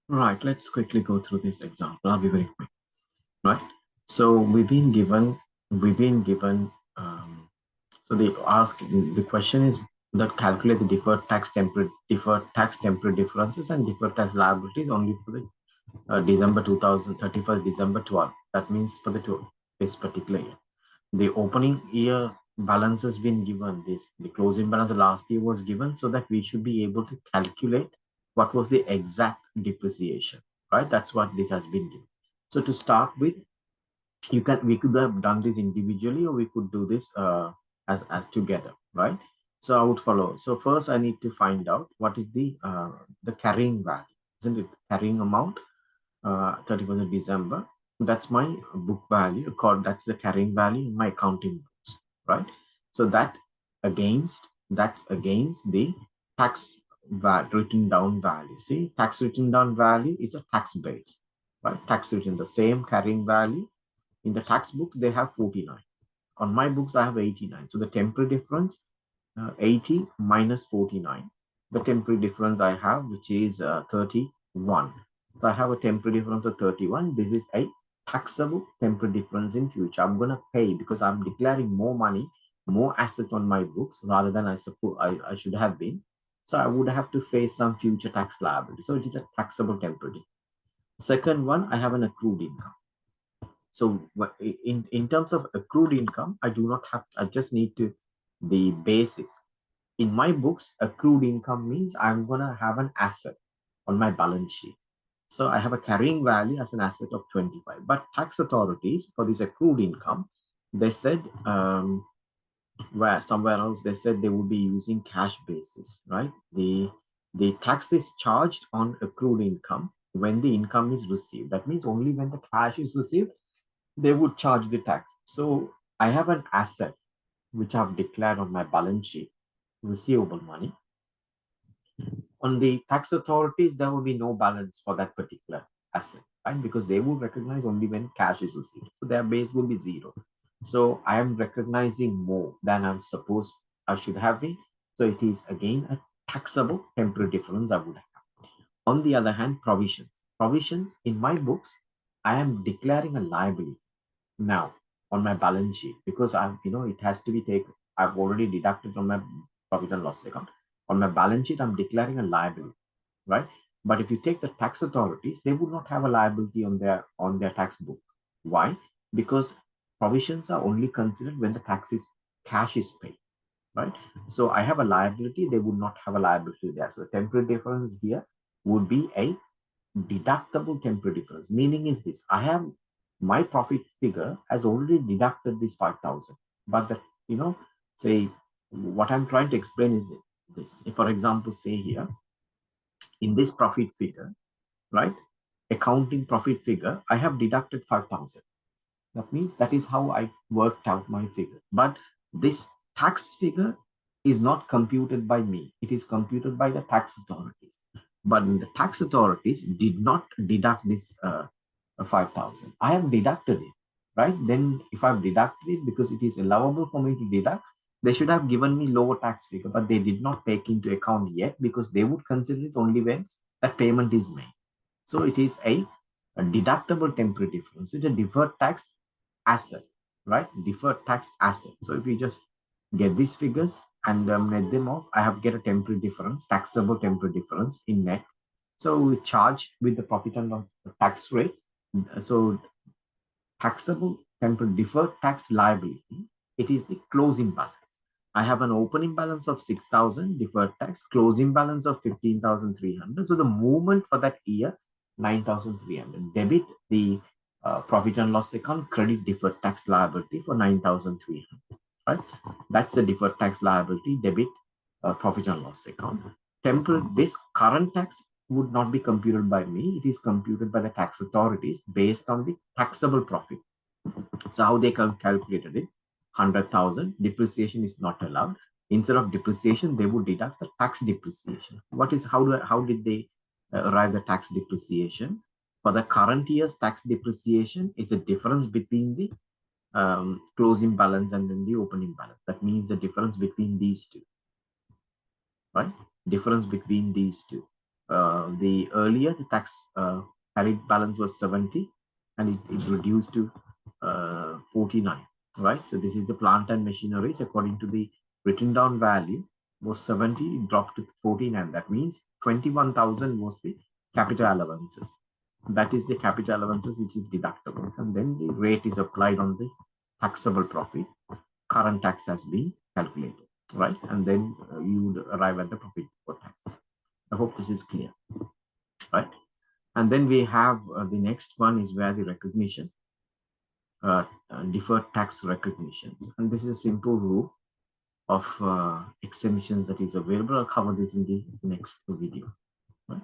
Right, let's quickly go through this example. I'll be very quick, right? So we've been given, so they ask, the question is that calculate the deferred tax temporary differences and deferred tax liabilities only for the December 2031st, December 12. That means for this particular year. The opening year balance has been given, the closing balance of last year was given, so that we should be able to calculate what was the exact depreciation, right? That's what this has been given. So to start with, we could have done this individually, or we could do this as together, right? So I would follow. So first I need to find out what is the carrying value, isn't it? Carrying amount, 31st of December. That's my book value. That's the carrying value in my accounting books, right? So that's against the tax written down value. See, tax written down value is a tax base, right? Tax written, the same carrying value. In the tax books, they have 49. On my books, I have 89. So the temporary difference, 80 minus 49. The temporary difference I have, which is 31. So I have a temporary difference of 31. This is a taxable temporary difference in future. I'm going to pay because I'm declaring more money, more assets on my books rather than I suppose I should have been. So I would have to face some future tax liability. So it is a taxable temporary. Second one, I have an accrued income. So in terms of accrued income, I do not have, I just need to, the basis. In my books, accrued income means I'm going to have an asset on my balance sheet. So I have a carrying value as an asset of 25. But tax authorities for this accrued income, they said, where somewhere else they said they would be using cash basis, right? The tax is charged on accrued income when the income is received. That means only when the cash is received, they would charge the tax. So I have an asset which I've declared on my balance sheet, receivable money. On the tax authorities, there will be no balance for that particular asset, right? Because they will recognize only when cash is received. So their base will be zero. So I am recognizing more than I'm supposed I should have been. So it is again a taxable temporary difference I would have. On the other hand, provisions. Provisions in my books, I am declaring a liability now on my balance sheet because it has to be taken. I've already deducted from my profit and loss account. On my balance sheet, I'm declaring a liability, right? But if you take the tax authorities, they would not have a liability on their tax book. Why? Because provisions are only considered when the cash is paid, right? So I have a liability, they would not have a liability there. So the temporary difference here would be a deductible temporary difference. Meaning is this: I have my profit figure has already deducted this 5,000, but say what I'm trying to explain is this. If, for example, say here in this profit figure, right, accounting profit figure, I have deducted 5,000. That means that is how I worked out my figure. But this tax figure is not computed by me. It is computed by the tax authorities. But the tax authorities did not deduct this 5,000. I have deducted it, right? Then if I've deducted it because it is allowable for me to deduct, they should have given me lower tax figure, but they did not take into account yet because they would consider it only when that payment is made. So it is a deductible temporary difference. It's a deferred tax asset, right? Deferred tax asset. So if you just get these figures and net them off, I have get a temporary difference, taxable temporary difference in net. So we charge with the profit and loss tax rate. So taxable temporary deferred tax liability, it is the closing balance. I have an opening balance of 6,000 deferred tax, closing balance of 15,300. So the movement for that year, 9,300. Debit the profit and loss account, credit deferred tax liability for 9,300. Right? That's the deferred tax liability, debit profit and loss account. This current tax would not be computed by me. It is computed by the tax authorities based on the taxable profit. So how they calculated it, 100,000, depreciation is not allowed. Instead of depreciation, they would deduct the tax depreciation. How did they arrive the tax depreciation? For the current year's tax depreciation is a difference between the closing balance and then the opening balance. That means the difference between these two, right? Difference between these two. The earlier the tax carried balance was 70 and it reduced to 49, right? So this is the plant and machineries according to the written down value was 70, it dropped to 49. That means 21,000 was the capital allowances. That is the capital allowances which is deductible. And then the rate is applied on the taxable profit. Current tax has been calculated, right? And then you would arrive at the profit before tax. I hope this is clear, right? And then we have the next one is where the recognition, deferred tax recognitions. And this is a simple rule of exemptions that is available. I'll cover this in the next video. Right?